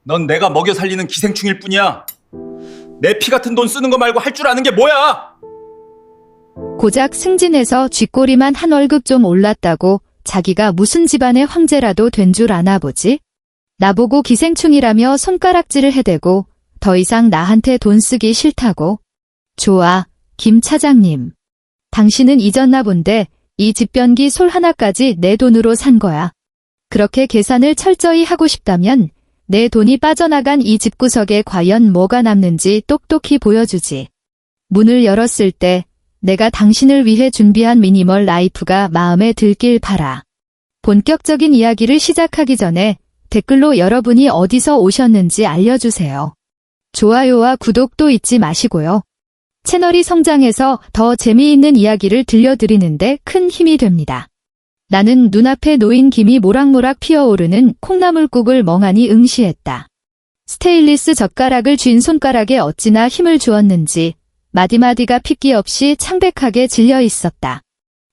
넌 내가 먹여 살리는 기생충일 뿐이야. 내 피 같은 돈 쓰는 거 말고 할 줄 아는 게 뭐야? 고작 승진해서 쥐꼬리만 한 월급 좀 올랐다고 자기가 무슨 집안의 황제라도 된 줄 아나 보지? 나보고 기생충이라며 손가락질을 해대고 더 이상 나한테 돈 쓰기 싫다고. 좋아, 김 차장님. 당신은 잊었나 본데 이 집변기 솔 하나까지 내 돈으로 산 거야. 그렇게 계산을 철저히 하고 싶다면 내 돈이 빠져나간 이 집구석에 과연 뭐가 남는지 똑똑히 보여주지. 문을 열었을 때 내가 당신을 위해 준비한 미니멀 라이프가 마음에 들길 바라. 본격적인 이야기를 시작하기 전에 댓글로 여러분이 어디서 오셨는지 알려주세요. 좋아요와 구독도 잊지 마시고요. 채널이 성장해서 더 재미있는 이야기를 들려드리는데 큰 힘이 됩니다. 나는 눈앞에 놓인 김이 모락모락 피어오르는 콩나물국을 멍하니 응시했다. 스테인리스 젓가락을 쥔 손가락에 어찌나 힘을 주었는지 마디마디가 핏기 없이 창백하게 질려 있었다.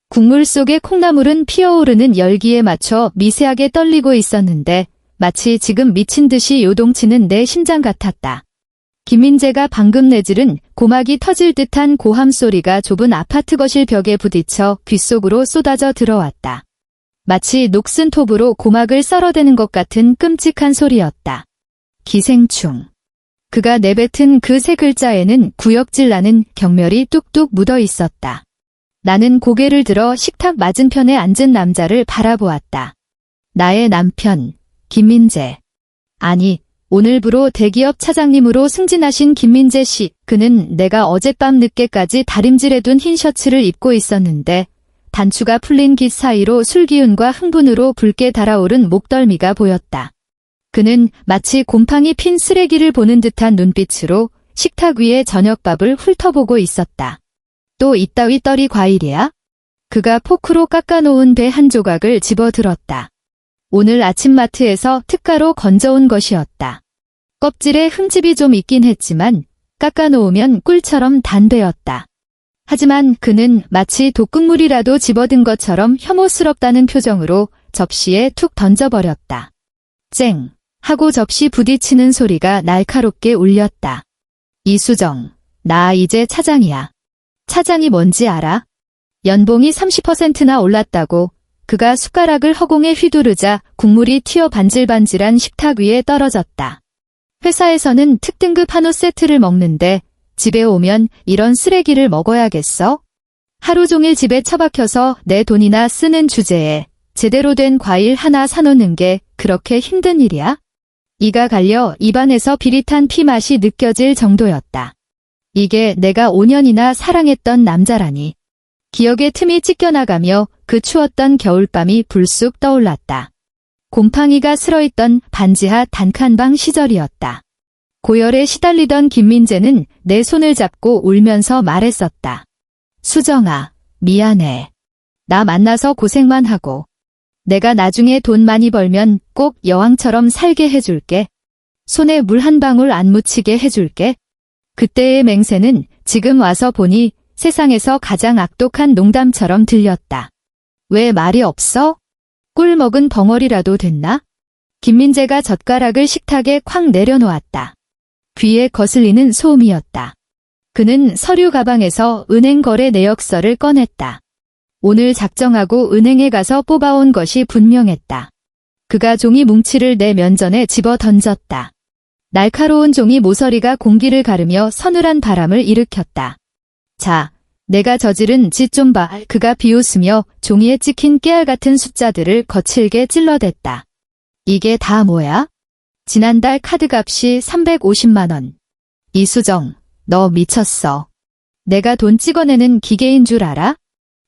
국물 속의 콩나물은 피어오르는 열기에 맞춰 미세하게 떨리고 있었는데 마치 지금 미친 듯이 요동치는 내 심장 같았다. 김민재가 방금 내지른 고막이 터질 듯한 고함 소리가 좁은 아파트 거실 벽에 부딪혀 귓속으로 쏟아져 들어왔다. 마치 녹슨 톱으로 고막을 썰어대는 것 같은 끔찍한 소리였다. 기생충. 그가 내뱉은 그 세 글자에는 구역질 나는 경멸이 뚝뚝 묻어 있었다. 나는 고개를 들어 식탁 맞은편에 앉은 남자를 바라보았다. 나의 남편, 김민재. 아니, 오늘부로 대기업 차장님으로 승진하신 김민재 씨. 그는 내가 어젯밤 늦게까지 다림질해둔 흰 셔츠를 입고 있었는데 단추가 풀린 깃 사이로 술기운과 흥분으로 붉게 달아오른 목덜미가 보였다. 그는 마치 곰팡이 핀 쓰레기를 보는 듯한 눈빛으로 식탁 위에 저녁밥을 훑어보고 있었다. 또 이따위 떨이 과일이야? 그가 포크로 깎아놓은 배 한 조각을 집어들었다. 오늘 아침마트에서 특가로 건져온 것이었다. 껍질에 흠집이 좀 있긴 했지만 깎아놓으면 꿀처럼 단배였다. 하지만 그는 마치 독극물이라도 집어든 것처럼 혐오스럽다는 표정으로 접시에 툭 던져버렸다. 쨍! 하고 접시 부딪히는 소리가 날카롭게 울렸다. 이수정, 나 이제 차장이야. 차장이 뭔지 알아? 연봉이 30%나 올랐다고. 그가 숟가락을 허공에 휘두르자 국물이 튀어 반질반질한 식탁 위에 떨어졌다. 회사에서는 특등급 한우 세트를 먹는데 집에 오면 이런 쓰레기를 먹어야겠어? 하루 종일 집에 처박혀서 내 돈이나 쓰는 주제에 제대로 된 과일 하나 사놓는 게 그렇게 힘든 일이야? 이가 갈려 입안에서 비릿한 피맛이 느껴질 정도였다. 이게 내가 5년이나 사랑했던 남자라니. 기억의 틈이 찢겨나가며 그 추웠던 겨울밤이 불쑥 떠올랐다. 곰팡이가 슬어있던 반지하 단칸방 시절이었다. 고열에 시달리던 김민재는 내 손을 잡고 울면서 말했었다. 수정아, 미안해. 나 만나서 고생만 하고. 내가 나중에 돈 많이 벌면 꼭 여왕처럼 살게 해줄게. 손에 물 한 방울 안 묻히게 해줄게. 그때의 맹세는 지금 와서 보니 세상에서 가장 악독한 농담처럼 들렸다. 왜 말이 없어? 꿀 먹은 벙어리라도 됐나? 김민재가 젓가락을 식탁에 쾅 내려놓았다. 귀에 거슬리는 소음이었다. 그는 서류 가방에서 은행 거래 내역서를 꺼냈다. 오늘 작정하고 은행에 가서 뽑아온 것이 분명했다. 그가 종이 뭉치를 내 면전에 집어 던졌다. 날카로운 종이 모서리가 공기를 가르며 서늘한 바람을 일으켰다. 자, 내가 저지른 짓 좀 봐. 그가 비웃으며 종이에 찍힌 깨알 같은 숫자들을 거칠게 찔러댔다. 이게 다 뭐야? 지난달 카드값이 350만 원. 이수정, 너 미쳤어. 내가 돈 찍어내는 기계인 줄 알아?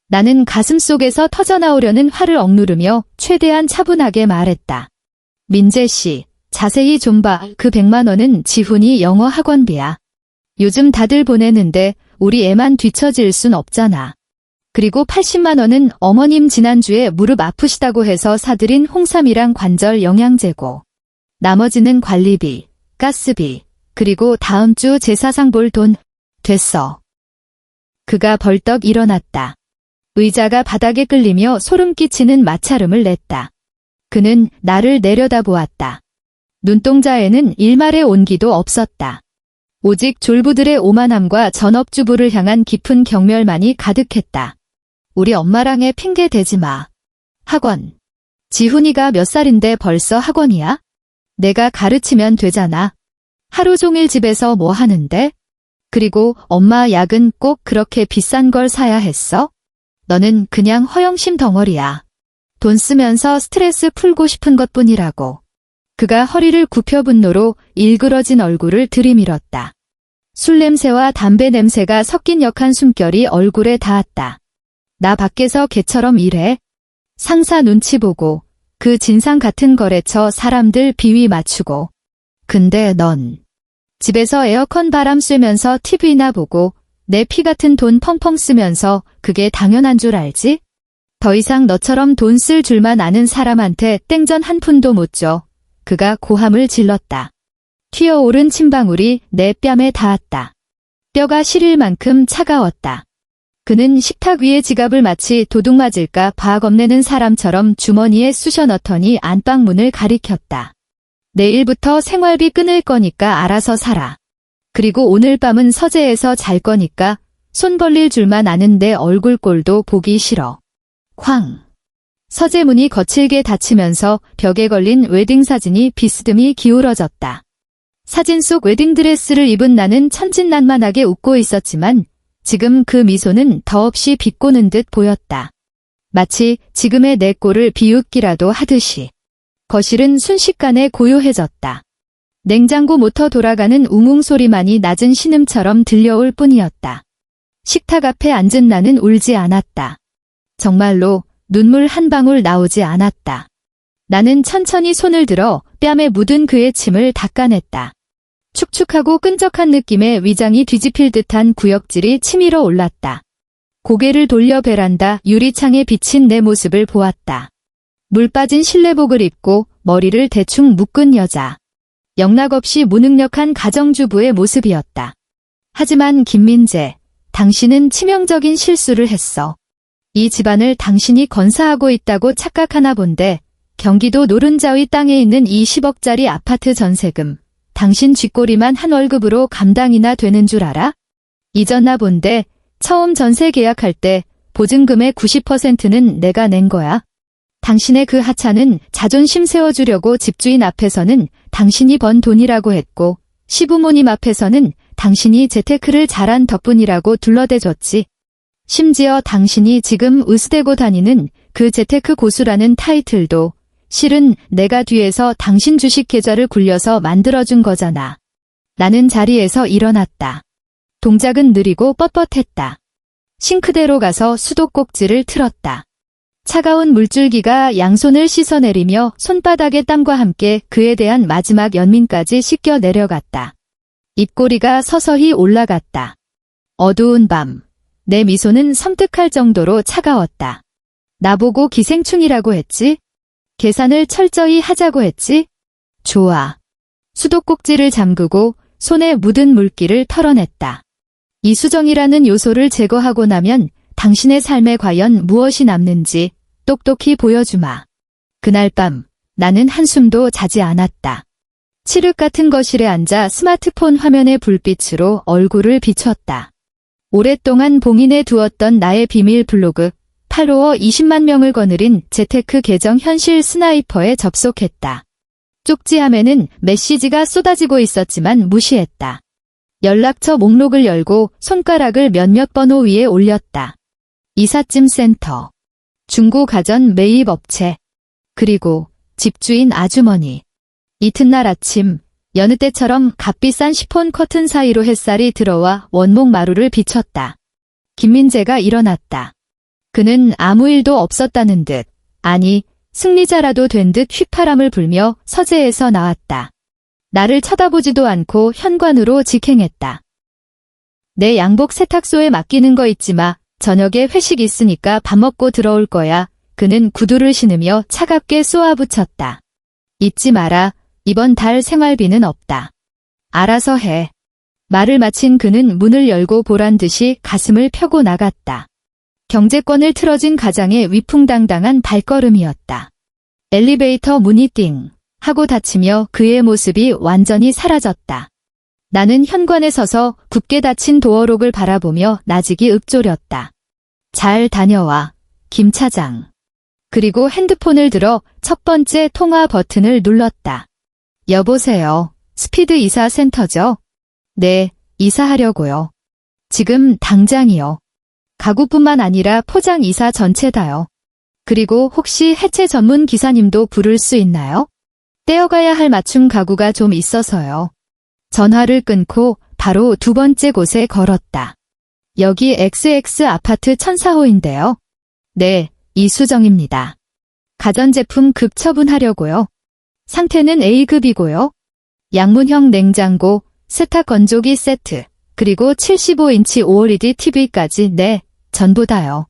나는 가슴속에서 터져나오려는 화를 억누르며 최대한 차분하게 말했다. 민재 씨, 자세히 좀 봐. 그 100만 원은 지훈이 영어 학원비야. 요즘 다들 보내는데 우리 애만 뒤처질 순 없잖아. 그리고 80만 원은 어머님 지난주에 무릎 아프시다고 해서 사드린 홍삼이랑 관절 영양제고. 나머지는 관리비, 가스비, 그리고 다음 주 제사상 볼 돈. 됐어. 그가 벌떡 일어났다. 의자가 바닥에 끌리며 소름 끼치는 마찰음을 냈다. 그는 나를 내려다보았다. 눈동자에는 일말의 온기도 없었다. 오직 졸부들의 오만함과 전업주부를 향한 깊은 경멸만이 가득했다. 우리 엄마랑에 핑계 대지 마. 학원. 지훈이가 몇 살인데 벌써 학원이야? 내가 가르치면 되잖아. 하루 종일 집에서 뭐 하는데? 그리고 엄마 약은 꼭 그렇게 비싼 걸 사야 했어? 너는 그냥 허영심 덩어리야. 돈 쓰면서 스트레스 풀고 싶은 것뿐이라고. 그가 허리를 굽혀 분노로 일그러진 얼굴을 들이밀었다. 술 냄새와 담배 냄새가 섞인 역한 숨결이 얼굴에 닿았다. 나 밖에서 개처럼 일해? 상사 눈치 보고 그 진상 같은 거래처 사람들 비위 맞추고. 근데 넌 집에서 에어컨 바람 쐬면서 TV나 보고 내 피 같은 돈 펑펑 쓰면서 그게 당연한 줄 알지? 더 이상 너처럼 돈 쓸 줄만 아는 사람한테 땡전 한 푼도 못 줘. 그가 고함을 질렀다. 튀어오른 침방울이 내 뺨에 닿았다. 뼈가 시릴 만큼 차가웠다. 그는 식탁 위에 지갑을 마치 도둑 맞을까 봐 겁내는 사람처럼 주머니에 쑤셔 넣더니 안방문을 가리켰다. 내일부터 생활비 끊을 거니까 알아서 살아. 그리고 오늘 밤은 서재에서 잘 거니까 손 벌릴 줄만 아는데 얼굴 꼴도 보기 싫어. 쾅. 서재 문이 거칠게 닫히면서 벽에 걸린 웨딩사진이 비스듬히 기울어졌다. 사진 속 웨딩드레스를 입은 나는 천진난만하게 웃고 있었지만 지금 그 미소는 더없이 비꼬는 듯 보였다. 마치 지금의 내 꼴을 비웃기라도 하듯이. 거실은 순식간에 고요해졌다. 냉장고 모터 돌아가는 웅웅 소리만이 낮은 신음처럼 들려올 뿐이었다. 식탁 앞에 앉은 나는 울지 않았다. 정말로 눈물 한 방울 나오지 않았다. 나는 천천히 손을 들어 뺨에 묻은 그의 침을 닦아냈다. 축축하고 끈적한 느낌에 위장이 뒤집힐 듯한 구역질이 치밀어 올랐다. 고개를 돌려 베란다 유리창에 비친 내 모습을 보았다. 물 빠진 실내복을 입고 머리를 대충 묶은 여자. 영락없이 무능력한 가정주부의 모습이었다. 하지만 김민재, 당신은 치명적인 실수를 했어. 이 집안을 당신이 건사하고 있다고 착각하나 본데 경기도 노른자위 땅에 있는 이 10억짜리 아파트 전세금 당신 쥐꼬리만 한 월급으로 감당이나 되는 줄 알아? 잊었나 본데 처음 전세 계약할 때 보증금의 90%는 내가 낸 거야. 당신의 그 하차는 자존심 세워주려고 집주인 앞에서는 당신이 번 돈이라고 했고 시부모님 앞에서는 당신이 재테크를 잘한 덕분이라고 둘러대줬지. 심지어 당신이 지금 으스대고 다니는 그 재테크 고수라는 타이틀도 실은 내가 뒤에서 당신 주식 계좌를 굴려서 만들어준 거잖아. 나는 자리에서 일어났다. 동작은 느리고 뻣뻣했다. 싱크대로 가서 수도꼭지를 틀었다. 차가운 물줄기가 양손을 씻어내리며 손바닥의 땀과 함께 그에 대한 마지막 연민까지 씻겨 내려갔다. 입꼬리가 서서히 올라갔다. 어두운 밤, 내 미소는 섬뜩할 정도로 차가웠다. 나보고 기생충이라고 했지? 계산을 철저히 하자고 했지? 좋아. 수도꼭지를 잠그고 손에 묻은 물기를 털어냈다. 이수정이라는 요소를 제거하고 나면 당신의 삶에 과연 무엇이 남는지 똑똑히 보여주마. 그날 밤 나는 한숨도 자지 않았다. 칠흑 같은 거실에 앉아 스마트폰 화면의 불빛으로 얼굴을 비췄다. 오랫동안 봉인해 두었던 나의 비밀 블로그 팔로워 20만 명을 거느린 재테크 계정 현실 스나이퍼에 접속했다. 쪽지함에는 메시지가 쏟아지고 있었지만 무시했다. 연락처 목록을 열고 손가락을 몇몇 번호 위에 올렸다. 이삿짐 센터, 중고 가전 매입 업체, 그리고 집주인 아주머니. 이튿날 아침, 여느 때처럼 값비싼 시폰 커튼 사이로 햇살이 들어와 원목 마루를 비췄다. 김민재가 일어났다. 그는 아무 일도 없었다는 듯, 아니, 승리자라도 된 듯 휘파람을 불며 서재에서 나왔다. 나를 쳐다보지도 않고 현관으로 직행했다. 내 양복 세탁소에 맡기는 거 잊지 마. 저녁에 회식 있으니까 밥 먹고 들어올 거야. 그는 구두를 신으며 차갑게 쏘아붙였다. 잊지 마라. 이번 달 생활비는 없다. 알아서 해. 말을 마친 그는 문을 열고 보란 듯이 가슴을 펴고 나갔다. 경제권을 틀어진 가장의 위풍당당한 발걸음이었다. 엘리베이터 문이 띵 하고 닫히며 그의 모습이 완전히 사라졌다. 나는 현관에 서서 굳게 닫힌 도어록을 바라보며 나직이 읊조렸다. 잘 다녀와, 김 차장. 그리고 핸드폰을 들어 첫 번째 통화 버튼을 눌렀다. 여보세요. 스피드 이사 센터죠? 네, 이사하려고요. 지금 당장이요. 가구뿐만 아니라 포장 이사 전체 다요. 그리고 혹시 해체 전문 기사님도 부를 수 있나요? 떼어가야 할 맞춤 가구가 좀 있어서요. 전화를 끊고 바로 두 번째 곳에 걸었다. 여기 XX 아파트 1004호인데요. 네, 이수정입니다. 가전제품 급 처분하려고요. 상태는 A급이고요. 양문형 냉장고, 세탁 건조기 세트, 그리고 75인치 OLED TV까지 네, 전부 다요.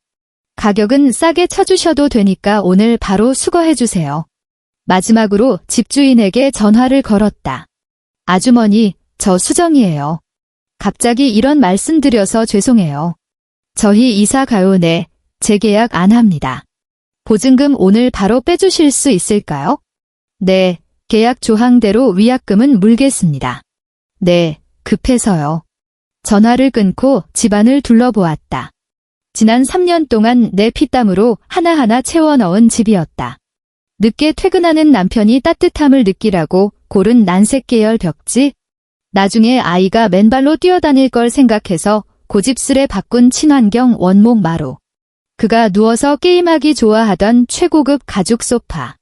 가격은 싸게 쳐주셔도 되니까 오늘 바로 수거해주세요. 마지막으로 집주인에게 전화를 걸었다. 아주머니, 저 수정이에요. 갑자기 이런 말씀 드려서 죄송해요. 저희 이사 가요. 네, 재계약 안 합니다. 보증금 오늘 바로 빼주실 수 있을까요? 네, 계약 조항대로 위약금은 물겠습니다. 네, 급해서요. 전화를 끊고 집안을 둘러보았다. 지난 3년 동안 내 피땀으로 하나하나 채워 넣은 집이었다. 늦게 퇴근하는 남편이 따뜻함을 느끼라고 고른 난색 계열 벽지. 나중에 아이가 맨발로 뛰어다닐 걸 생각해서 고집스레 바꾼 친환경 원목 마루. 그가 누워서 게임하기 좋아하던 최고급 가죽 소파.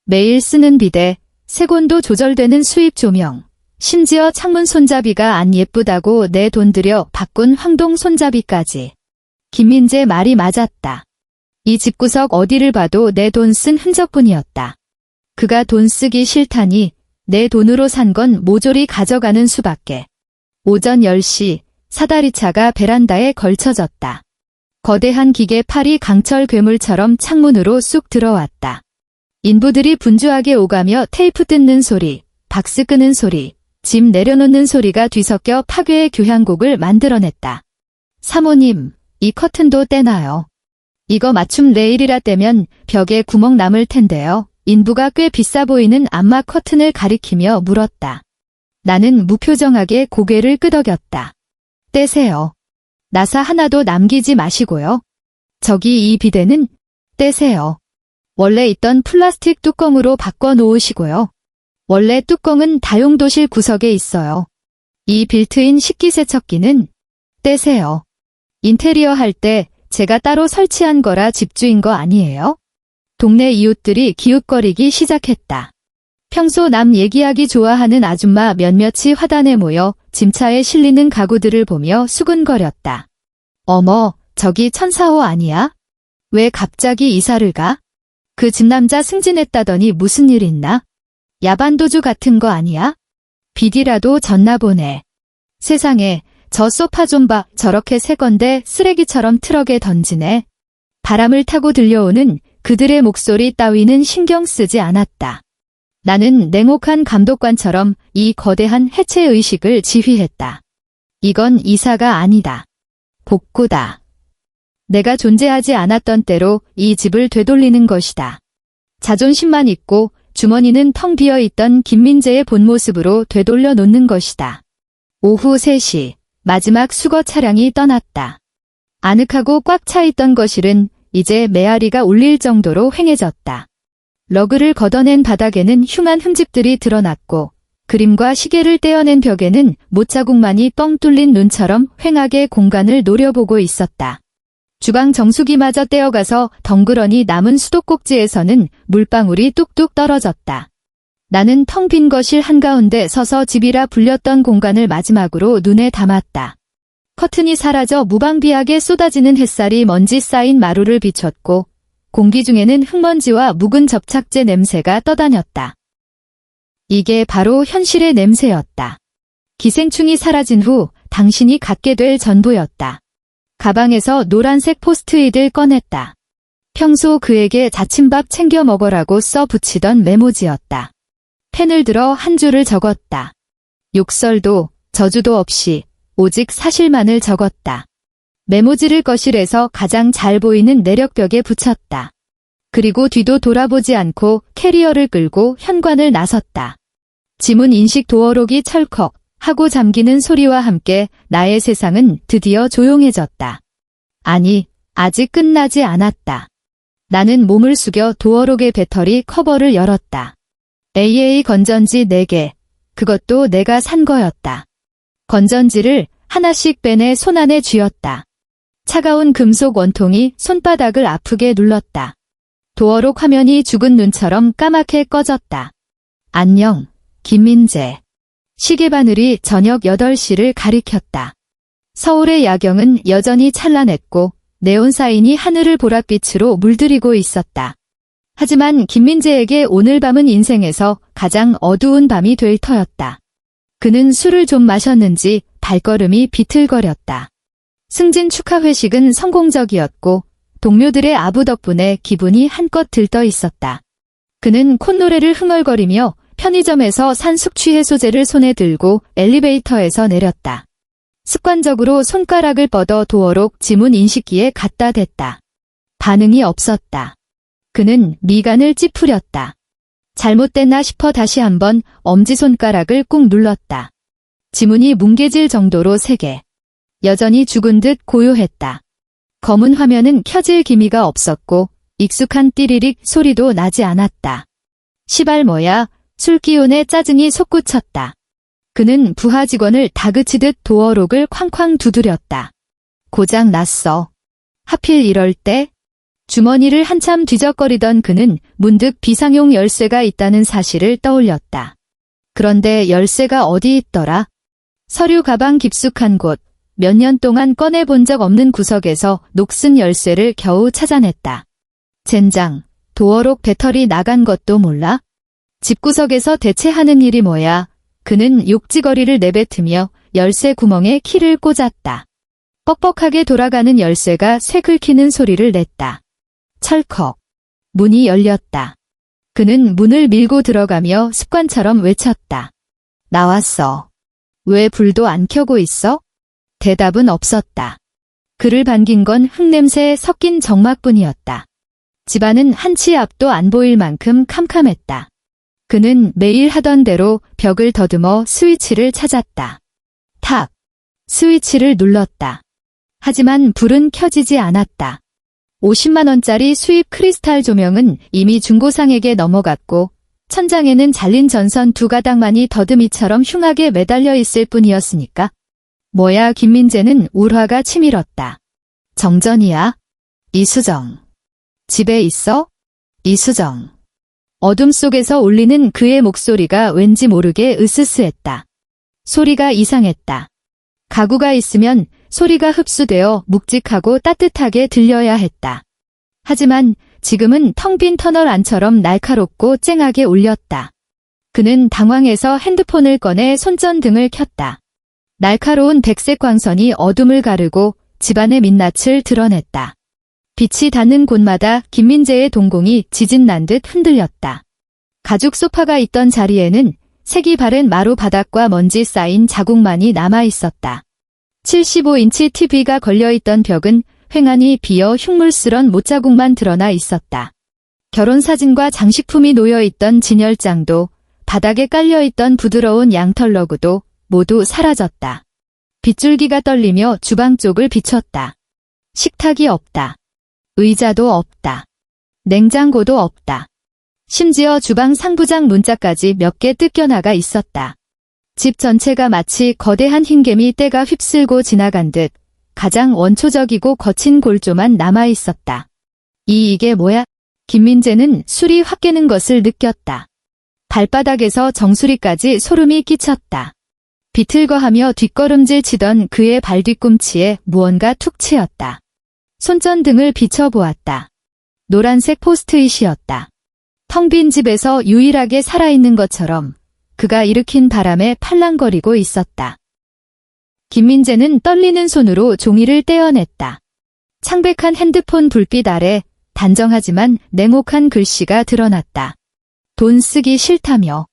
매일 쓰는 비데, 색온도 조절되는 수입 조명. 심지어 창문 손잡이가 안 예쁘다고 내 돈 들여 바꾼 황동 손잡이까지. 김민재 말이 맞았다. 이 집구석 어디를 봐도 내 돈 쓴 흔적뿐이었다. 그가 돈 쓰기 싫다니 내 돈으로 산 건 모조리 가져가는 수밖에. 오전 10시 사다리차가 베란다에 걸쳐졌다. 거대한 기계 팔이 강철 괴물처럼 창문으로 쑥 들어왔다. 인부들이 분주하게 오가며 테이프 뜯는 소리, 박스 끄는 소리, 짐 내려놓는 소리가 뒤섞여 파괴의 교향곡을 만들어냈다. 사모님, 이 커튼도 떼나요? 이거 맞춤 레일이라 떼면 벽에 구멍 남을 텐데요. 인부가 꽤 비싸 보이는 암막 커튼을 가리키며 물었다. 나는 무표정하게 고개를 끄덕였다. 떼세요. 나사 하나도 남기지 마시고요. 저기 이 비데는 떼세요. 원래 있던 플라스틱 뚜껑으로 바꿔 놓으시고요. 원래 뚜껑은 다용도실 구석에 있어요. 이 빌트인 식기세척기는 떼세요. 인테리어 할 때 제가 따로 설치한 거라 집주인 거 아니에요? 동네 이웃들이 기웃거리기 시작했다. 평소 남 얘기하기 좋아하는 아줌마 몇몇이 화단에 모여 짐차에 실리는 가구들을 보며 수근거렸다. 어머, 저기 1004호 아니야? 왜 갑자기 이사를 가? 그 집남자 승진했다더니 무슨 일 있나? 야반도주 같은 거 아니야? 비디라도 졌나 보네. 세상에, 저 소파 좀 봐. 저렇게 새 건데 쓰레기처럼 트럭에 던지네. 바람을 타고 들려오는 그들의 목소리 따위는 신경 쓰지 않았다. 나는 냉혹한 감독관처럼 이 거대한 해체의식을 지휘했다. 이건 이사가 아니다. 복구다. 내가 존재하지 않았던 때로 이 집을 되돌리는 것이다. 자존심만 있고 주머니는 텅 비어있던 김민재의 본 모습으로 되돌려 놓는 것이다. 오후 3시 마지막 수거 차량이 떠났다. 아늑하고 꽉 차있던 거실은 이제 메아리가 울릴 정도로 휑해졌다. 러그를 걷어낸 바닥에는 흉한 흠집들이 드러났고 그림과 시계를 떼어낸 벽에는 못자국만이 뻥 뚫린 눈처럼 휑하게 공간을 노려보고 있었다. 주방 정수기마저 떼어가서 덩그러니 남은 수도꼭지에서는 물방울이 뚝뚝 떨어졌다. 나는 텅 빈 거실 한가운데 서서 집이라 불렸던 공간을 마지막으로 눈에 담았다. 커튼이 사라져 무방비하게 쏟아지는 햇살이 먼지 쌓인 마루를 비췄고 공기 중에는 흙먼지와 묵은 접착제 냄새가 떠다녔다. 이게 바로 현실의 냄새였다. 기생충이 사라진 후 당신이 갖게 될 전부였다. 가방에서 노란색 포스트잇을 꺼냈다. 평소 그에게 자침밥 챙겨 먹으라고 써 붙이던 메모지였다. 펜을 들어 한 줄을 적었다. 욕설도 저주도 없이 오직 사실만을 적었다. 메모지를 거실에서 가장 잘 보이는 내력벽에 붙였다. 그리고 뒤도 돌아보지 않고 캐리어를 끌고 현관을 나섰다. 지문 인식 도어록이 철컥 하고 잠기는 소리와 함께 나의 세상은 드디어 조용해졌다. 아니, 아직 끝나지 않았다. 나는 몸을 숙여 도어록의 배터리 커버를 열었다. AA 건전지 4개. 그것도 내가 산 거였다. 건전지를 하나씩 빼내 손안에 쥐었다. 차가운 금속 원통이 손바닥을 아프게 눌렀다. 도어록 화면이 죽은 눈처럼 까맣게 꺼졌다. 안녕, 김민재. 시계바늘이 저녁 8시를 가리켰다. 서울의 야경은 여전히 찬란했고 네온 사인이 하늘을 보랏빛으로 물들이고 있었다. 하지만 김민재에게 오늘 밤은 인생에서 가장 어두운 밤이 될 터였다. 그는 술을 좀 마셨는지 발걸음이 비틀거렸다. 승진 축하 회식은 성공적이었고 동료들의 아부 덕분에 기분이 한껏 들떠 있었다. 그는 콧노래를 흥얼거리며 편의점에서 산 숙취해소제를 손에 들고 엘리베이터에서 내렸다. 습관적으로 손가락을 뻗어 도어록 지문 인식기에 갖다 댔다. 반응이 없었다. 그는 미간을 찌푸렸다. 잘못됐나 싶어 다시 한번 엄지손가락을 꾹 눌렀다. 지문이 뭉개질 정도로 세게. 여전히 죽은 듯 고요했다. 검은 화면은 켜질 기미가 없었고 익숙한 띠리릭 소리도 나지 않았다. 시발 뭐야, 술기운에 짜증이 솟구쳤다. 그는 부하 직원을 다그치듯 도어록을 쾅쾅 두드렸다. 고장 났어. 하필 이럴 때? 주머니를 한참 뒤적거리던 그는 문득 비상용 열쇠가 있다는 사실을 떠올렸다. 그런데 열쇠가 어디 있더라? 서류 가방 깊숙한 곳, 몇 년 동안 꺼내본 적 없는 구석에서 녹슨 열쇠를 겨우 찾아냈다. 젠장, 도어록 배터리 나간 것도 몰라? 집구석에서 대체 하는 일이 뭐야? 그는 욕지거리를 내뱉으며 열쇠 구멍에 키를 꽂았다. 뻑뻑하게 돌아가는 열쇠가 쇠 긁히는 소리를 냈다. 철컥. 문이 열렸다. 그는 문을 밀고 들어가며 습관처럼 외쳤다. 나왔어. 왜 불도 안 켜고 있어? 대답은 없었다. 그를 반긴 건 흙냄새에 섞인 적막뿐이었다. 집안은 한치 앞도 안 보일 만큼 캄캄했다. 그는 매일 하던 대로 벽을 더듬어 스위치를 찾았다. 탁! 스위치를 눌렀다. 하지만 불은 켜지지 않았다. 50만 원짜리 수입 크리스탈 조명은 이미 중고상에게 넘어갔고 천장에는 잘린 전선 2가닥만이 더듬이처럼 흉하게 매달려 있을 뿐이었으니까. 뭐야, 김민재는 울화가 치밀었다. 정전이야? 이수정. 집에 있어? 이수정. 어둠 속에서 울리는 그의 목소리가 왠지 모르게 으스스했다. 소리가 이상했다. 가구가 있으면 소리가 흡수되어 묵직하고 따뜻하게 들려야 했다. 하지만 지금은 텅 빈 터널 안처럼 날카롭고 쨍하게 울렸다. 그는 당황해서 핸드폰을 꺼내 손전등을 켰다. 날카로운 백색 광선이 어둠을 가르고 집안의 민낯을 드러냈다. 빛이 닿는 곳마다 김민재의 동공이 지진난 듯 흔들렸다. 가죽 소파가 있던 자리에는 색이 바른 마루 바닥과 먼지 쌓인 자국만이 남아 있었다. 75인치 TV가 걸려있던 벽은 횡하니 비어 흉물스런 못자국만 드러나 있었다. 결혼사진과 장식품이 놓여있던 진열장도 바닥에 깔려있던 부드러운 양털 러그도 모두 사라졌다. 빗줄기가 떨리며 주방 쪽을 비췄다. 식탁이 없다. 의자도 없다. 냉장고도 없다. 심지어 주방 상부장 문짝까지 몇 개 뜯겨나가 있었다. 집 전체가 마치 거대한 흰개미 떼가 휩쓸고 지나간 듯 가장 원초적이고 거친 골조만 남아있었다. 이게 뭐야? 김민재는 술이 확 깨는 것을 느꼈다. 발바닥에서 정수리까지 소름이 끼쳤다. 비틀거하며 뒷걸음질 치던 그의 발 뒤꿈치에 무언가 툭 치였다. 손전등을 비춰보았다. 노란색 포스트잇이었다. 텅 빈 집에서 유일하게 살아있는 것처럼 그가 일으킨 바람에 팔랑거리고 있었다. 김민재는 떨리는 손으로 종이를 떼어냈다. 창백한 핸드폰 불빛 아래 단정하지만 냉혹한 글씨가 드러났다. 돈 쓰기 싫다며.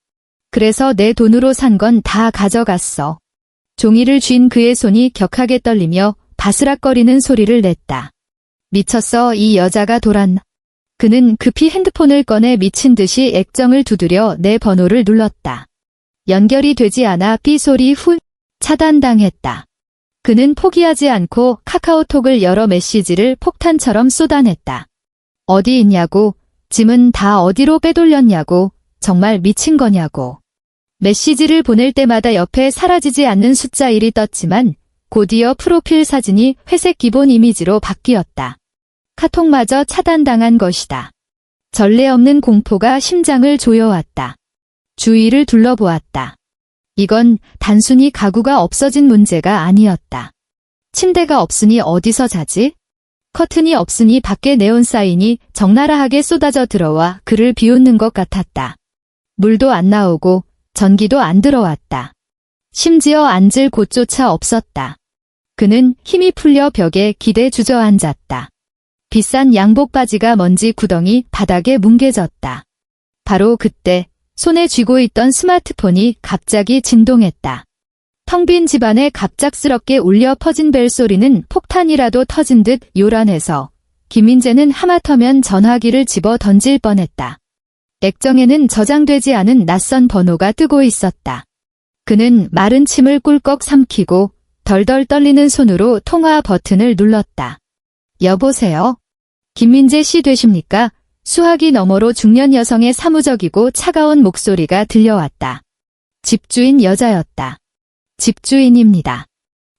그래서 내 돈으로 산 건 다 가져갔어. 종이를 쥔 그의 손이 격하게 떨리며 바스락거리는 소리를 냈다. 미쳤어, 이 여자가 돌았나? 그는 급히 핸드폰을 꺼내 미친 듯이 액정을 두드려 내 번호를 눌렀다. 연결이 되지 않아 삐 소리 후 차단당했다. 그는 포기하지 않고 카카오톡을 열어 메시지를 폭탄처럼 쏟아냈다. 어디 있냐고, 짐은 다 어디로 빼돌렸냐고, 정말 미친 거냐고. 메시지를 보낼 때마다 옆에 사라지지 않는 숫자 1이 떴지만 곧이어 프로필 사진이 회색 기본 이미지로 바뀌었다. 카톡마저 차단당한 것이다. 전례 없는 공포가 심장을 조여왔다. 주위를 둘러보았다. 이건 단순히 가구가 없어진 문제가 아니었다. 침대가 없으니 어디서 자지? 커튼이 없으니 밖에 네온사인이 적나라하게 쏟아져 들어와 그를 비웃는 것 같았다. 물도 안 나오고 전기도 안 들어왔다. 심지어 앉을 곳조차 없었다. 그는 힘이 풀려 벽에 기대 주저앉았다. 비싼 양복 바지가 먼지 구덩이 바닥에 뭉개졌다. 바로 그때 손에 쥐고 있던 스마트폰이 갑자기 진동했다. 텅 빈 집안에 갑작스럽게 울려 퍼진 벨소리는 폭탄이라도 터진 듯 요란해서 김민재는 하마터면 전화기를 집어 던질 뻔했다. 액정에는 저장되지 않은 낯선 번호가 뜨고 있었다. 그는 마른 침을 꿀꺽 삼키고 덜덜 떨리는 손으로 통화 버튼을 눌렀다. 여보세요? 김민재 씨 되십니까? 수화기 너머로 중년 여성의 사무적이고 차가운 목소리가 들려왔다. 집주인 여자였다. 집주인입니다.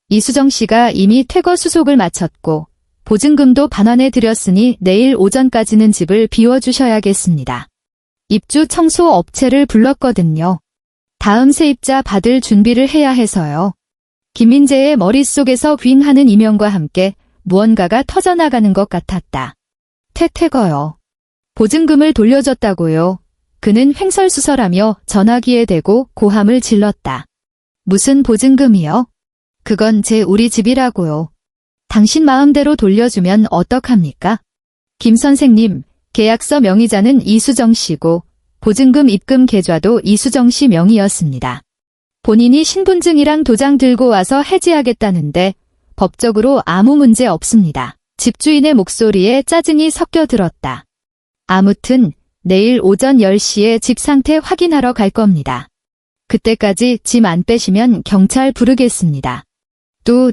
이수정 씨가 이미 퇴거 수속을 마쳤고 보증금도 반환해 드렸으니 내일 오전까지는 집을 비워주셔야겠습니다. 입주 청소 업체를 불렀거든요. 다음 세입자 받을 준비를 해야 해서요. 김민재의 머릿속에서 윙하는 이명과 함께 무언가가 터져나가는 것 같았다. 퇴거요. 보증금을 돌려줬다고요. 그는 횡설수설하며 전화기에 대고 고함을 질렀다. 무슨 보증금이요? 그건 우리 집이라고요. 당신 마음대로 돌려주면 어떡합니까? 김 선생님, 계약서 명의자는 이수정 씨고 보증금 입금 계좌도 이수정 씨 명의였습니다. 본인이 신분증이랑 도장 들고 와서 해지하겠다는데 법적으로 아무 문제 없습니다. 집주인의 목소리에 짜증이 섞여 들었다. 아무튼 내일 오전 10시에 집 상태 확인하러 갈 겁니다. 그때까지 짐 안 빼시면 경찰 부르겠습니다. 뚜.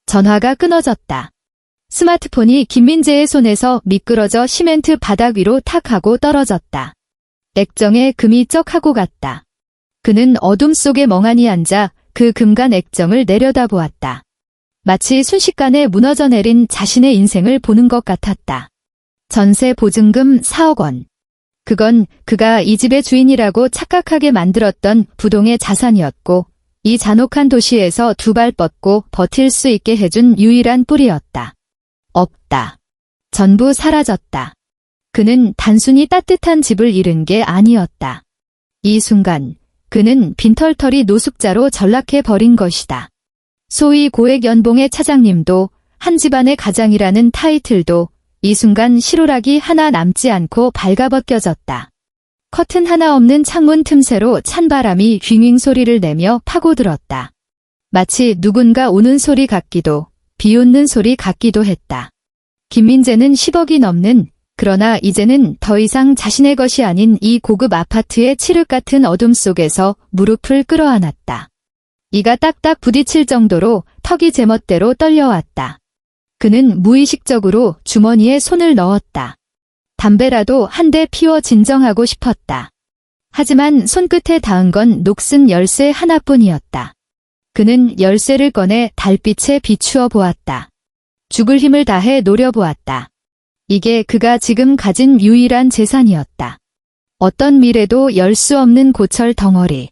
전화가 끊어졌다. 스마트폰이 김민재의 손에서 미끄러져 시멘트 바닥 위로 탁 하고 떨어졌다. 액정에 금이 쩍 하고 갔다. 그는 어둠 속에 멍하니 앉아 그 금간 액정을 내려다보았다. 마치 순식간에 무너져 내린 자신의 인생을 보는 것 같았다. 전세 보증금 4억 원. 그건 그가 이 집의 주인이라고 착각하게 만들었던 부동의 자산이었고 이 잔혹한 도시에서 두 발 뻗고 버틸 수 있게 해준 유일한 뿌리였다. 없다. 전부 사라졌다. 그는 단순히 따뜻한 집을 잃은 게 아니었다. 이 순간 그는 빈털터리 노숙자로 전락해버린 것이다. 소위 고액 연봉의 차장님도 한 집안의 가장이라는 타이틀도 이 순간 실오라기 하나 남지 않고 발가벗겨졌다. 커튼 하나 없는 창문 틈새로 찬바람이 휘잉 소리를 내며 파고들었다. 마치 누군가 우는 소리 같기도 비웃는 소리 같기도 했다. 김민재는 10억이 넘는 그러나 이제는 더 이상 자신의 것이 아닌 이 고급 아파트의 칠흑 같은 어둠 속에서 무릎을 끌어안았다. 이가 딱딱 부딪힐 정도로 턱이 제멋대로 떨려왔다. 그는 무의식적으로 주머니에 손을 넣었다. 담배라도 한 대 피워 진정하고 싶었다. 하지만 손끝에 닿은 건 녹슨 열쇠 하나뿐이었다. 그는 열쇠를 꺼내 달빛에 비추어 보았다. 죽을 힘을 다해 노려보았다. 이게 그가 지금 가진 유일한 재산이었다. 어떤 미래도 열 수 없는 고철 덩어리.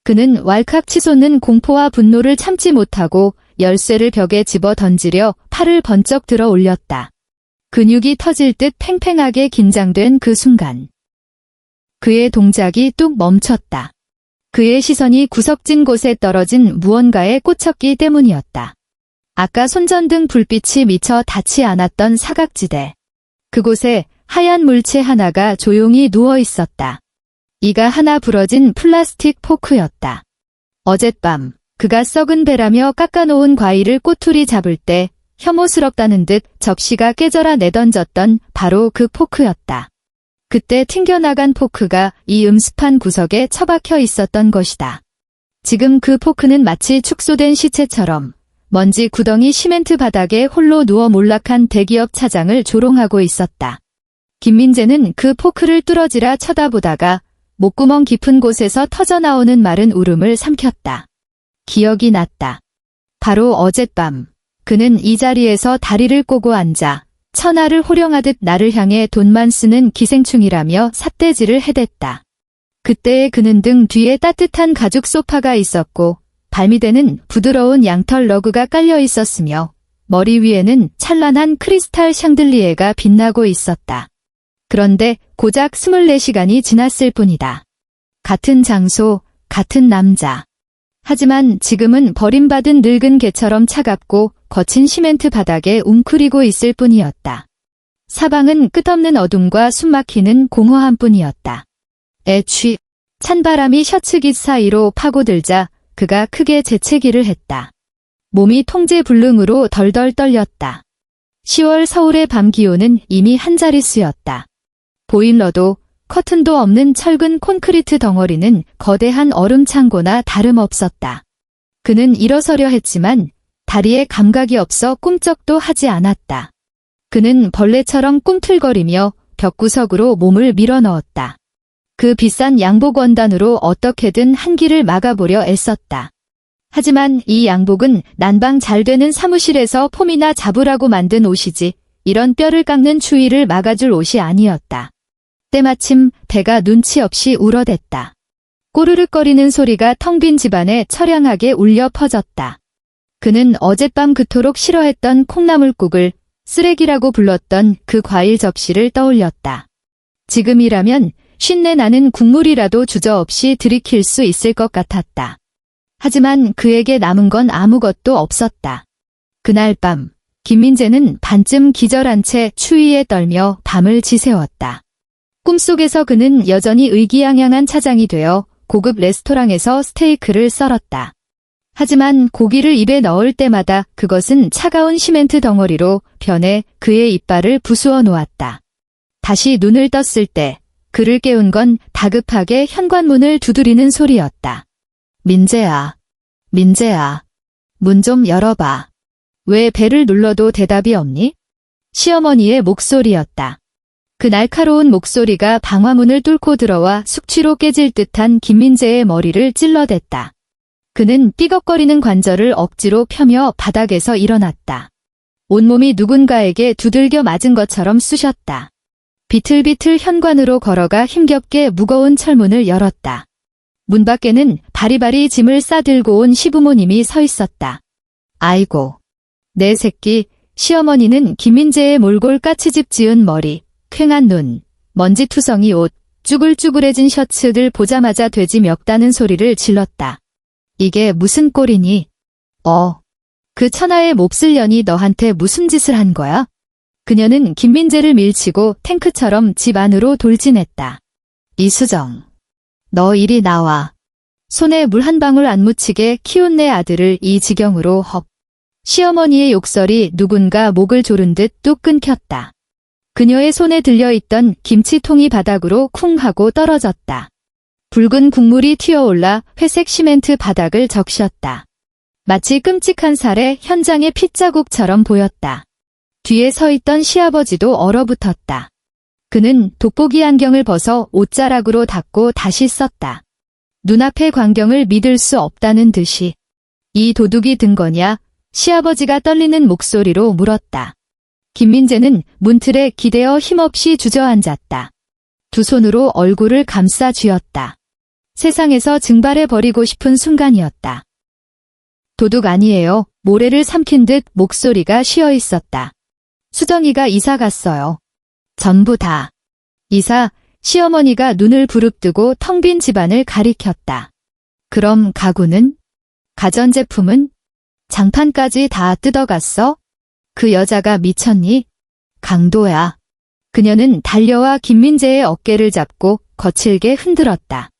그는 왈칵 치솟는 공포와 분노를 참지 못하고 열쇠를 벽에 집어 던지려 팔을 번쩍 들어 올렸다. 근육이 터질 듯 팽팽하게 긴장된 그 순간. 그의 동작이 뚝 멈췄다. 그의 시선이 구석진 곳에 떨어진 무언가에 꽂혔기 때문이었다. 아까 손전등 불빛이 미처 닿지 않았던 사각지대. 그곳에 하얀 물체 하나가 조용히 누워 있었다. 이가 하나 부러진 플라스틱 포크였다. 어젯밤 그가 썩은 배라며 깎아놓은 과일을 꼬투리 잡을 때 혐오스럽다는 듯 접시가 깨져라 내던졌던 바로 그 포크였다. 그때 튕겨나간 포크가 이 음습한 구석에 처박혀 있었던 것이다. 지금 그 포크는 마치 축소된 시체처럼 먼지 구덩이 시멘트 바닥에 홀로 누워 몰락한 대기업 차장을 조롱하고 있었다. 김민재는 그 포크를 뚫어지라 쳐다보다가 목구멍 깊은 곳에서 터져나오는 마른 울음을 삼켰다. 기억이 났다. 바로 어젯밤 그는 이 자리에서 다리를 꼬고 앉아 천하를 호령하듯 나를 향해 돈만 쓰는 기생충이라며 삿대질을 해댔다. 그때의 그는 등 뒤에 따뜻한 가죽 소파가 있었고 발밑에는 부드러운 양털 러그가 깔려 있었으며 머리 위에는 찬란한 크리스탈 샹들리에가 빛나고 있었다. 그런데 고작 24시간이 지났을 뿐이다. 같은 장소, 같은 남자. 하지만 지금은 버림받은 늙은 개처럼 차갑고 거친 시멘트 바닥에 웅크리고 있을 뿐이었다. 사방은 끝없는 어둠과 숨막히는 공허함 뿐이었다. 찬바람이 셔츠깃 사이로 파고들자 그가 크게 재채기를 했다. 몸이 통제불능으로 덜덜 떨렸다. 10월 서울의 밤 기온은 이미 한 자릿수였다. 보일러도 커튼도 없는 철근 콘크리트 덩어리는 거대한 얼음 창고나 다름없었다. 그는 일어서려 했지만 다리에 감각이 없어 꿈쩍도 하지 않았다. 그는 벌레처럼 꿈틀거리며 벽구석으로 몸을 밀어넣었다. 그 비싼 양복 원단으로 어떻게든 한기를 막아보려 애썼다. 하지만 이 양복은 난방 잘 되는 사무실에서 폼이나 잡으라고 만든 옷이지 이런 뼈를 깎는 추위를 막아줄 옷이 아니었다. 때마침 배가 눈치 없이 울어댔다. 꼬르륵거리는 소리가 텅 빈 집안에 처량하게 울려 퍼졌다. 그는 어젯밤 그토록 싫어했던 콩나물국을 쓰레기라고 불렀던 그 과일 접시를 떠올렸다. 지금이라면 쉰내 나는 국물이라도 주저없이 들이킬 수 있을 것 같았다. 하지만 그에게 남은 건 아무것도 없었다. 그날 밤 김민재는 반쯤 기절한 채 추위에 떨며 밤을 지새웠다. 꿈속에서 그는 여전히 의기양양한 차장이 되어 고급 레스토랑에서 스테이크를 썰었다. 하지만 고기를 입에 넣을 때마다 그것은 차가운 시멘트 덩어리로 변해 그의 이빨을 부수어 놓았다. 다시 눈을 떴을 때 그를 깨운 건 다급하게 현관문을 두드리는 소리였다. 민재야, 민재야, 문 좀 열어봐. 왜 배를 눌러도 대답이 없니? 시어머니의 목소리였다. 그 날카로운 목소리가 방화문을 뚫고 들어와 숙취로 깨질 듯한 김민재의 머리를 찔러댔다. 그는 삐걱거리는 관절을 억지로 펴며 바닥에서 일어났다. 온몸이 누군가에게 두들겨 맞은 것처럼 쑤셨다. 비틀비틀 현관으로 걸어가 힘겹게 무거운 철문을 열었다. 문 밖에는 바리바리 짐을 싸들고 온 시부모님이 서 있었다. 아이고, 내 새끼, 시어머니는 김민재의 몰골 까치집 지은 머리, 퀭한 눈, 먼지투성이 옷, 쭈글쭈글해진 셔츠를 보자마자 돼지 멱다는 소리를 질렀다. 이게 무슨 꼴이니? 그 천하의 몹쓸 년이 너한테 무슨 짓을 한 거야? 그녀는 김민재를 밀치고 탱크처럼 집 안으로 돌진했다. 이수정, 너 이리 나와. 손에 물 한 방울 안 묻히게 키운 내 아들을 이 지경으로 시어머니의 욕설이 누군가 목을 조른 듯 뚝 끊겼다. 그녀의 손에 들려있던 김치통이 바닥으로 쿵 하고 떨어졌다. 붉은 국물이 튀어올라 회색 시멘트 바닥을 적셨다. 마치 끔찍한 살해 현장의 핏자국처럼 보였다. 뒤에 서 있던 시아버지도 얼어붙었다. 그는 돋보기 안경을 벗어 옷자락으로 닦고 다시 썼다. 눈앞의 광경을 믿을 수 없다는 듯이. 이 도둑이 든 거냐? 시아버지가 떨리는 목소리로 물었다. 김민재는 문틀에 기대어 힘없이 주저앉았다. 두 손으로 얼굴을 감싸 쥐었다. 세상에서 증발해버리고 싶은 순간이었다. 도둑 아니에요. 모래를 삼킨 듯 목소리가 쉬어 있었다. 수정이가 이사 갔어요. 전부 다. 이사, 시어머니가 눈을 부릅뜨고 텅 빈 집안을 가리켰다. 그럼 가구는? 가전제품은? 장판까지 다 뜯어갔어? 그 여자가 미쳤니? 강도야. 그녀는 달려와 김민재의 어깨를 잡고 거칠게 흔들었다.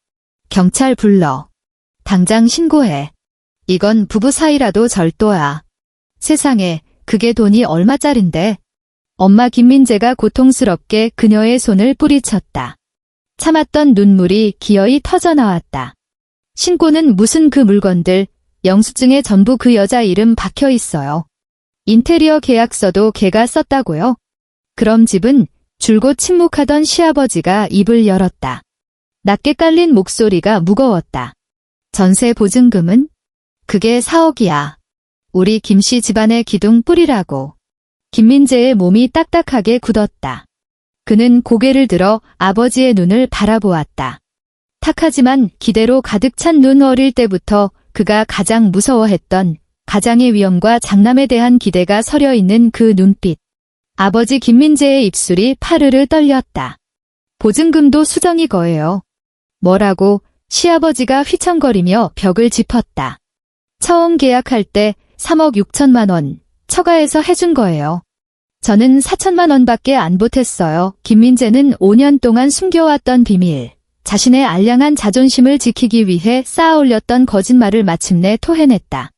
경찰 불러. 당장 신고해. 이건 부부 사이라도 절도야. 세상에, 그게 돈이 얼마짜린데? 엄마 김민재가 고통스럽게 그녀의 손을 뿌리쳤다. 참았던 눈물이 기어이 터져나왔다. 신고는 무슨 그 물건들, 영수증에 전부 그 여자 이름 박혀 있어요. 인테리어 계약서도 걔가 썼다고요? 그럼 집은? 줄곧 침묵하던 시아버지가 입을 열었다. 낮게 깔린 목소리가 무거웠다. 전세 보증금은? 그게 4억이야. 우리 김씨 집안의 기둥 뿌리라고. 김민재의 몸이 딱딱하게 굳었다. 그는 고개를 들어 아버지의 눈을 바라보았다. 탁하지만 기대로 가득 찬 눈. 어릴 때부터 그가 가장 무서워했던 가장의 위험과 장남에 대한 기대가 서려 있는 그 눈빛. 아버지 김민재의 입술이 파르르 떨렸다. 보증금도 수정이 거예요. 뭐라고? 시아버지가 휘청거리며 벽을 짚었다. 처음 계약할 때 3억 6천만 원 처가에서 해준 거예요. 저는 4천만 원밖에 안 보탰어요. 김민재는 5년 동안 숨겨왔던 비밀, 자신의 알량한 자존심을 지키기 위해 쌓아올렸던 거짓말을 마침내 토해냈다.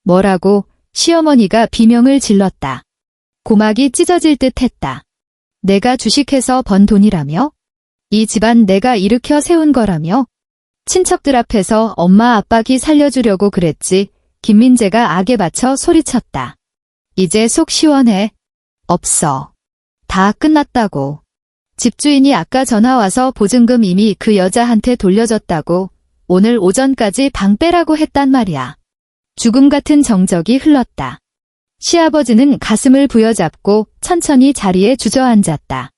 뭐라고? 시어머니가 비명을 질렀다. 고막이 찢어질 듯 했다. 내가 주식해서 번 돈이라며? 이 집안 내가 일으켜 세운 거라며? 친척들 앞에서 엄마 아빠 기 살려주려고 그랬지. 김민재가 악에 받쳐 소리쳤다. 이제 속 시원해. 없어. 다 끝났다고. 집주인이 아까 전화와서 보증금 이미 그 여자한테 돌려줬다고. 오늘 오전까지 방 빼라고 했단 말이야. 죽음 같은 정적이 흘렀다. 시아버지는 가슴을 부여잡고 천천히 자리에 주저앉았다.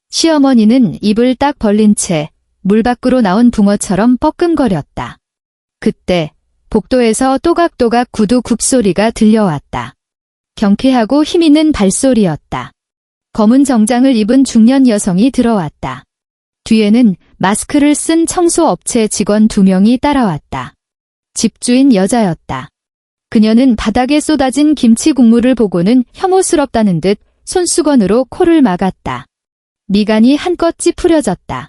시어머니는 입을 딱 벌린 채 물 밖으로 나온 붕어처럼 뻐끔거렸다. 그때 복도에서 또각또각 구두 굽소리가 들려왔다. 경쾌하고 힘있는 발소리였다. 검은 정장을 입은 중년 여성이 들어왔다. 뒤에는 마스크를 쓴 청소업체 직원 2명이 따라왔다. 집주인 여자였다. 그녀는 바닥에 쏟아진 김치 국물을 보고는 혐오스럽다는 듯 손수건으로 코를 막았다. 미간이 한껏 찌푸려졌다.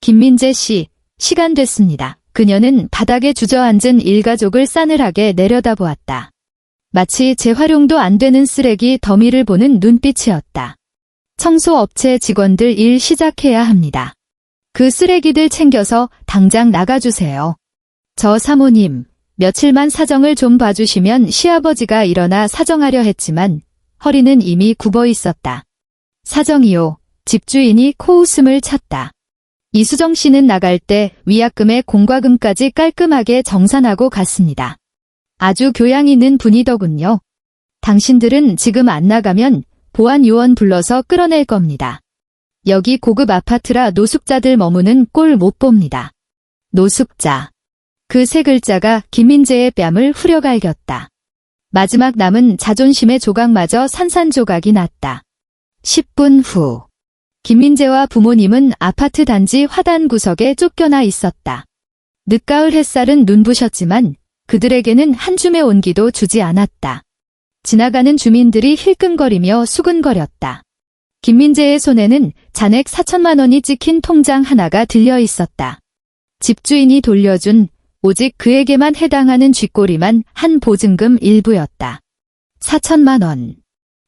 김민재 씨, 시간 됐습니다. 그녀는 바닥에 주저앉은 일가족을 싸늘하게 내려다보았다. 마치 재활용도 안 되는 쓰레기 더미를 보는 눈빛이었다. 청소업체 직원들 일 시작해야 합니다. 그 쓰레기들 챙겨서 당장 나가주세요. 저 사모님, 며칠만 사정을 좀 봐주시면. 시아버지가 일어나 사정하려 했지만 허리는 이미 굽어 있었다. 사정이요. 집주인이 코웃음을 쳤다. 이수정 씨는 나갈 때 위약금에 공과금까지 깔끔하게 정산하고 갔습니다. 아주 교양 있는 분이더군요. 당신들은 지금 안 나가면 보안 요원 불러서 끌어낼 겁니다. 여기 고급 아파트라 노숙자들 머무는 꼴 못 봅니다. 노숙자. 그 세 글자가 김민재의 뺨을 후려갈겼다. 마지막 남은 자존심의 조각마저 산산조각이 났다. 10분 후. 김민재와 부모님은 아파트 단지 화단 구석에 쫓겨나 있었다. 늦가을 햇살은 눈부셨지만 그들에게는 한 줌의 온기도 주지 않았다. 지나가는 주민들이 힐끔거리며 수근거렸다. 김민재의 손에는 잔액 4천만 원이 찍힌 통장 하나가 들려 있었다. 집주인이 돌려준 오직 그에게만 해당하는 쥐꼬리만 한 보증금 일부였다. 4천만 원.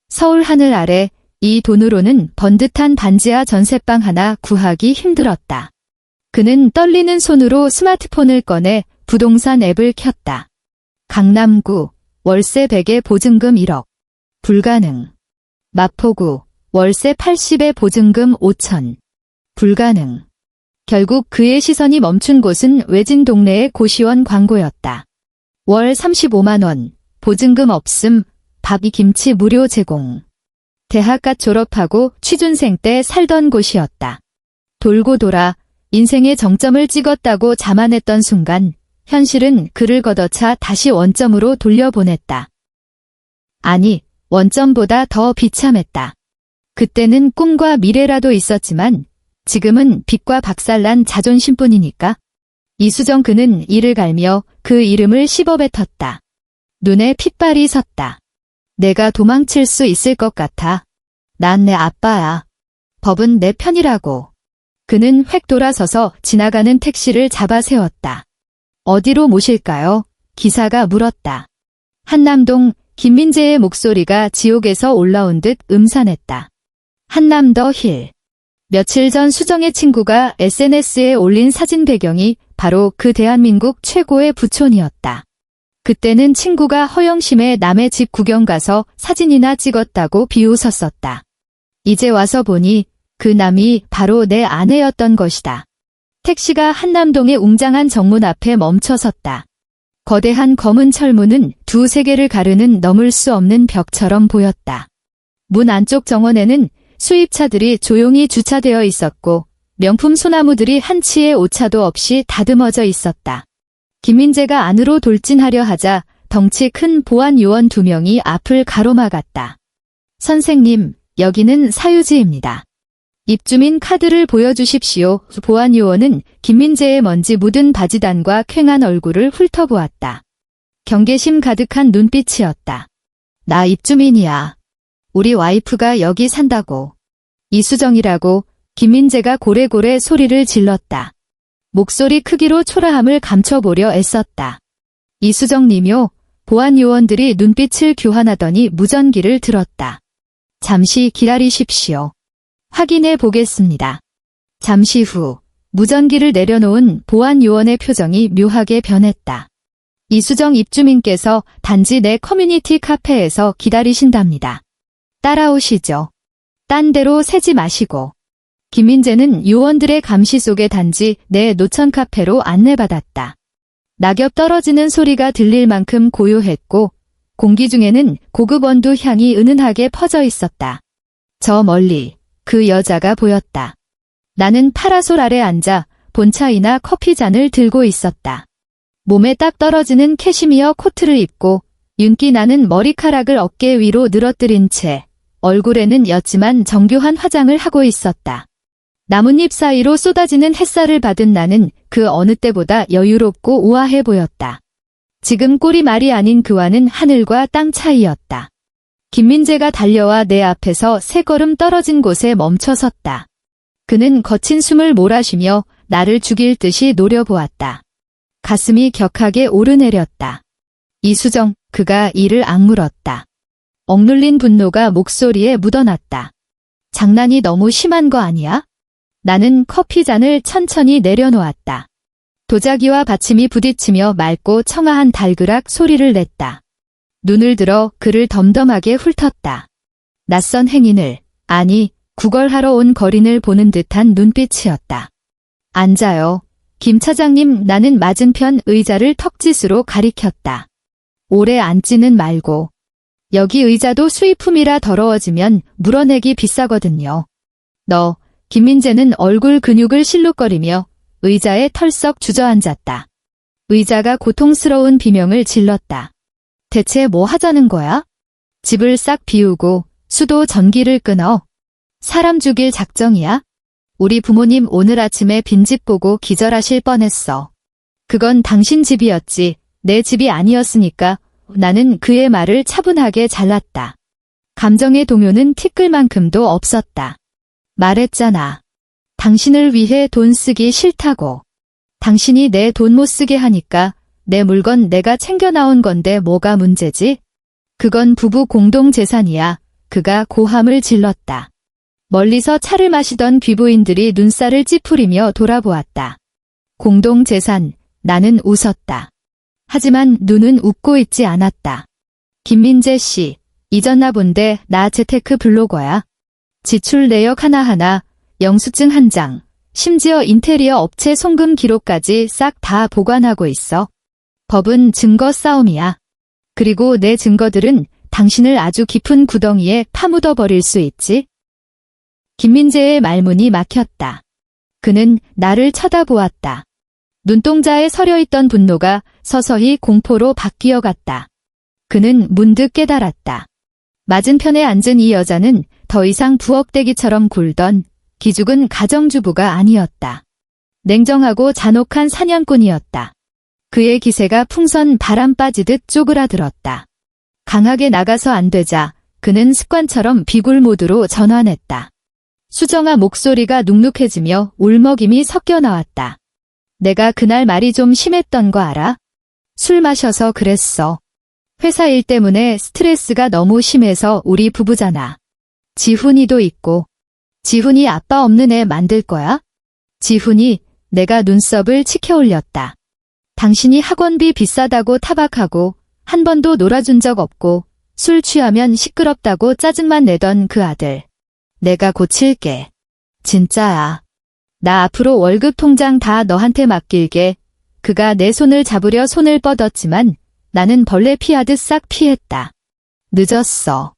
서울 하늘 아래 이 돈으로는 번듯한 반지하 전셋방 하나 구하기 힘들었다. 그는 떨리는 손으로 스마트폰을 꺼내 부동산 앱을 켰다. 강남구 월세 100에 보증금 1억. 불가능. 마포구 월세 80에 보증금 5천. 불가능. 결국 그의 시선이 멈춘 곳은 외진 동네의 고시원 광고였다. 월 35만 원, 보증금 없음, 밥이 김치 무료 제공. 대학갓 졸업하고 취준생 때 살던 곳이었다. 돌고 돌아 인생의 정점을 찍었다고 자만했던 순간 현실은 그를 걷어차 다시 원점으로 돌려보냈다. 아니, 원점보다 더 비참했다. 그때는 꿈과 미래라도 있었지만 지금은 빚과 박살난 자존심뿐이니까. 이수정 그는 이를 갈며 그 이름을 씹어뱉었다. 눈에 핏발이 섰다. 내가 도망칠 수 있을 것 같아. 난 내 아빠야. 법은 내 편이라고. 그는 획 돌아서서 지나가는 택시를 잡아 세웠다. 어디로 모실까요? 기사가 물었다. 한남동 김민재의 목소리가 지옥에서 올라온 듯 음산했다. 한남 더 힐. 며칠 전 수정의 친구가 SNS에 올린 사진 배경이 바로 그 대한민국 최고의 부촌이었다. 그때는 친구가 허영심에 남의 집 구경 가서 사진이나 찍었다고 비웃었었다. 이제 와서 보니 그 남이 바로 내 아내였던 것이다. 택시가 한남동의 웅장한 정문 앞에 멈춰섰다. 거대한 검은 철문은 두세 개를 가르는 넘을 수 없는 벽처럼 보였다. 문 안쪽 정원에는 수입차들이 조용히 주차되어 있었고 명품 소나무들이 한치의 오차도 없이 다듬어져 있었다. 김민재가 안으로 돌진하려 하자 덩치 큰 보안 요원 2명이 앞을 가로막았다. 선생님, 여기는 사유지입니다. 입주민 카드를 보여주십시오. 보안 요원은 김민재의 먼지 묻은 바지단과 퀭한 얼굴을 훑어보았다. 경계심 가득한 눈빛이었다. 나 입주민이야. 우리 와이프가 여기 산다고. 이수정이라고. 김민재가 고래고래 소리를 질렀다. 목소리 크기로 초라함을 감춰보려 애썼다. 이수정님요. 보안 요원들이 눈빛을 교환하더니 무전기를 들었다. 잠시 기다리십시오. 확인해 보겠습니다. 잠시 후 무전기를 내려놓은 보안 요원의 표정이 묘하게 변했다. 이수정 입주민께서 단지 내 커뮤니티 카페에서 기다리신답니다. 따라오시죠. 딴 데로 새지 마시고. 김민재는 요원들의 감시 속에 단지 내 노천 카페로 안내받았다. 낙엽 떨어지는 소리가 들릴 만큼 고요했고 공기 중에는 고급 원두 향이 은은하게 퍼져 있었다. 저 멀리 그 여자가 보였다. 나는 파라솔 아래 앉아 본차이나 커피잔을 들고 있었다. 몸에 딱 떨어지는 캐시미어 코트를 입고 윤기 나는 머리카락을 어깨 위로 늘어뜨린 채 얼굴에는 옅지만 정교한 화장을 하고 있었다. 나뭇잎 사이로 쏟아지는 햇살을 받은 나는 그 어느 때보다 여유롭고 우아해 보였다. 지금 꼴이 말이 아닌 그와는 하늘과 땅 차이였다. 김민재가 달려와 내 앞에서 3걸음 떨어진 곳에 멈춰섰다. 그는 거친 숨을 몰아쉬며 나를 죽일 듯이 노려보았다. 가슴이 격하게 오르내렸다. 이수정, 그가 이를 악물었다. 억눌린 분노가 목소리에 묻어났다. 장난이 너무 심한 거 아니야? 나는 커피잔을 천천히 내려놓았다. 도자기와 받침이 부딪히며 맑고 청아한 달그락 소리를 냈다. 눈을 들어 그를 덤덤하게 훑었다. 낯선 행인을, 아니, 구걸하러 온 거린을 보는 듯한 눈빛이었다. 앉아요. 김 차장님. 나는 맞은편 의자를 턱짓으로 가리켰다. 오래 앉지는 말고. 여기 의자도 수입품이라 더러워지면 물어내기 비싸거든요. 너, 김민재는 얼굴 근육을 실룩거리며 의자에 털썩 주저앉았다. 의자가 고통스러운 비명을 질렀다. 대체 뭐 하자는 거야? 집을 싹 비우고 수도 전기를 끊어. 사람 죽일 작정이야? 우리 부모님 오늘 아침에 빈집 보고 기절하실 뻔했어. 그건 당신 집이었지, 내 집이 아니었으니까. 나는 그의 말을 차분하게 잘랐다. 감정의 동요는 티끌만큼도 없었다. 말했잖아. 당신을 위해 돈 쓰기 싫다고. 당신이 내 돈 못 쓰게 하니까 내 물건 내가 챙겨 나온 건데 뭐가 문제지? 그건 부부 공동 재산이야. 그가 고함을 질렀다. 멀리서 차를 마시던 귀부인들이 눈살을 찌푸리며 돌아보았다. 공동 재산, 나는 웃었다. 하지만 눈은 웃고 있지 않았다. 김민재 씨, 잊었나 본데 나 재테크 블로거야. 지출 내역 하나하나, 영수증 1장, 심지어 인테리어 업체 송금 기록까지 싹 다 보관하고 있어. 법은 증거 싸움이야. 그리고 내 증거들은 당신을 아주 깊은 구덩이에 파묻어 버릴 수 있지. 김민재의 말문이 막혔다. 그는 나를 쳐다보았다. 눈동자에 서려있던 분노가 서서히 공포로 바뀌어 갔다. 그는 문득 깨달았다. 맞은편에 앉은 이 여자는 더 이상 부엌대기처럼 굴던 기죽은 가정주부가 아니었다. 냉정하고 잔혹한 사냥꾼이었다. 그의 기세가 풍선 바람 빠지듯 쪼그라들었다. 강하게 나가서 안 되자 그는 습관처럼 비굴 모드로 전환했다. 수정아 목소리가 눅눅해지며 울먹임이 섞여 나왔다. 내가 그날 말이 좀 심했던 거 알아? 술 마셔서 그랬어. 회사 일 때문에 스트레스가 너무 심해서 우리 부부잖아. 지훈이도 있고. 지훈이 아빠 없는 애 만들 거야? 지훈이 내가 눈썹을 치켜 올렸다. 당신이 학원비 비싸다고 타박하고 한 번도 놀아준 적 없고 술 취하면 시끄럽다고 짜증만 내던 그 아들. 내가 고칠게. 진짜야. 나 앞으로 월급 통장 다 너한테 맡길게. 그가 내 손을 잡으려 손을 뻗었지만 나는 벌레 피하듯 싹 피했다. 늦었어.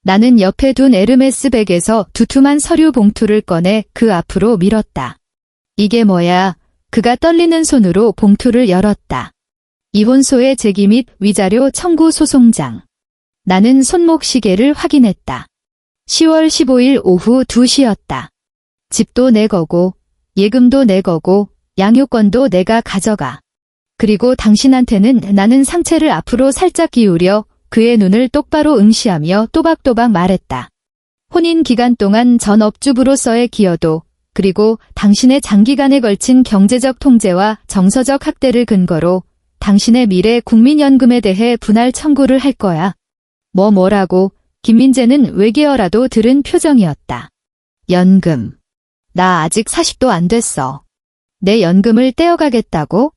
나는 옆에 둔 에르메스 백에서 두툼한 서류 봉투를 꺼내 그 앞으로 밀었다. 이게 뭐야? 그가 떨리는 손으로 봉투를 열었다. 이혼소의 제기 및 위자료 청구 소송장. 나는 손목 시계를 확인했다. 10월 15일 오후 2시였다. 집도 내 거고, 예금도 내 거고, 양육권도 내가 가져가. 그리고 당신한테는 나는 상체를 앞으로 살짝 기울여 그의 눈을 똑바로 응시하며 또박또박 말했다. 혼인 기간 동안 전업주부로서의 기여도, 그리고 당신의 장기간에 걸친 경제적 통제와 정서적 학대를 근거로 당신의 미래 국민연금에 대해 분할 청구를 할 거야. 뭐라고? 김민재는 외계어라도 들은 표정이었다. 연금. 나 아직 40도 안 됐어. 내 연금을 떼어가겠다고?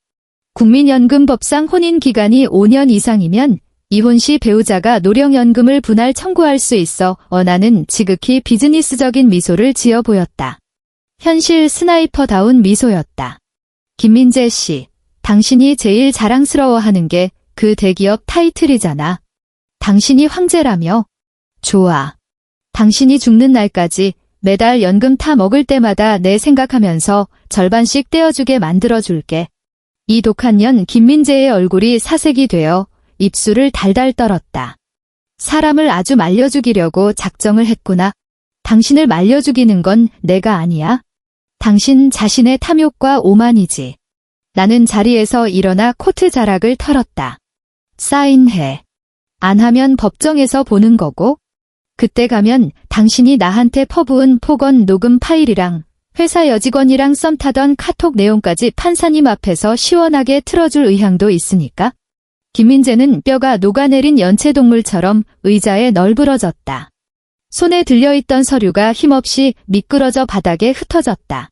국민연금법상 혼인 기간이 5년 이상이면 이혼 시 배우자가 노령연금을 분할 청구할 수 있어. 나는 지극히 비즈니스적인 미소를 지어 보였다. 현실 스나이퍼다운 미소였다. 김민재 씨, 당신이 제일 자랑스러워하는 게 그 대기업 타이틀이잖아. 당신이 황제라며? 좋아. 당신이 죽는 날까지 매달 연금 타 먹을 때마다 내 생각하면서 절반씩 떼어주게 만들어줄게. 이 독한 년 김민재의 얼굴이 사색이 되어 입술을 달달 떨었다. 사람을 아주 말려 죽이려고 작정을 했구나. 당신을 말려 죽이는 건 내가 아니야. 당신 자신의 탐욕과 오만이지. 나는 자리에서 일어나 코트 자락을 털었다. 사인해. 안 하면 법정에서 보는 거고. 그때 가면 당신이 나한테 퍼부은 폭언 녹음 파일이랑 회사 여직원이랑 썸 타던 카톡 내용까지 판사님 앞에서 시원하게 틀어줄 의향도 있으니까. 김민재는 뼈가 녹아내린 연체동물처럼 의자에 널브러졌다. 손에 들려있던 서류가 힘없이 미끄러져 바닥에 흩어졌다.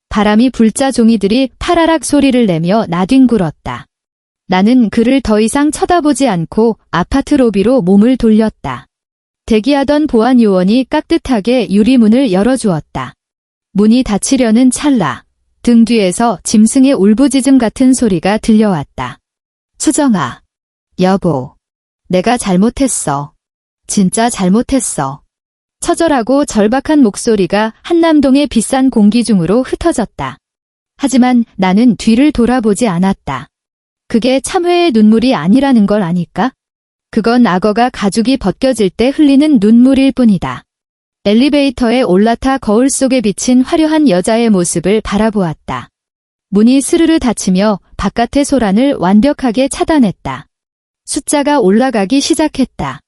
바람이 불자 종이들이 파라락 소리를 내며 나뒹굴었다. 나는 그를 더 이상 쳐다보지 않고 아파트 로비로 몸을 돌렸다. 대기하던 보안 요원이 깍듯하게 유리문을 열어주었다. 문이 닫히려는 찰나 등 뒤에서 짐승의 울부짖음 같은 소리가 들려왔다. 수정아, 여보, 내가 잘못했어. 진짜 잘못했어. 처절하고 절박한 목소리가 한남동의 비싼 공기 중으로 흩어졌다. 하지만 나는 뒤를 돌아보지 않았다. 그게 참회의 눈물이 아니라는 걸 아니까? 그건 악어가 가죽이 벗겨질 때 흘리는 눈물일 뿐이다. 엘리베이터에 올라타 거울 속에 비친 화려한 여자의 모습을 바라보았다. 문이 스르르 닫히며 바깥의 소란을 완벽하게 차단했다. 숫자가 올라가기 시작했다.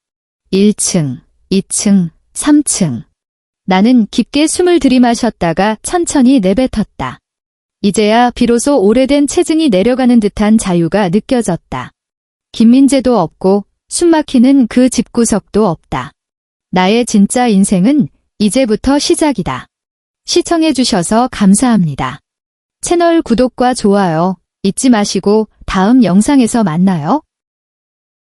1층, 2층, 3층. 나는 깊게 숨을 들이마셨다가 천천히 내뱉었다. 이제야 비로소 오래된 체증이 내려가는 듯한 자유가 느껴졌다. 김민재도 없고 숨막히는 그 집구석도 없다. 나의 진짜 인생은 이제부터 시작이다. 시청해주셔서 감사합니다. 채널 구독과 좋아요 잊지 마시고 다음 영상에서 만나요.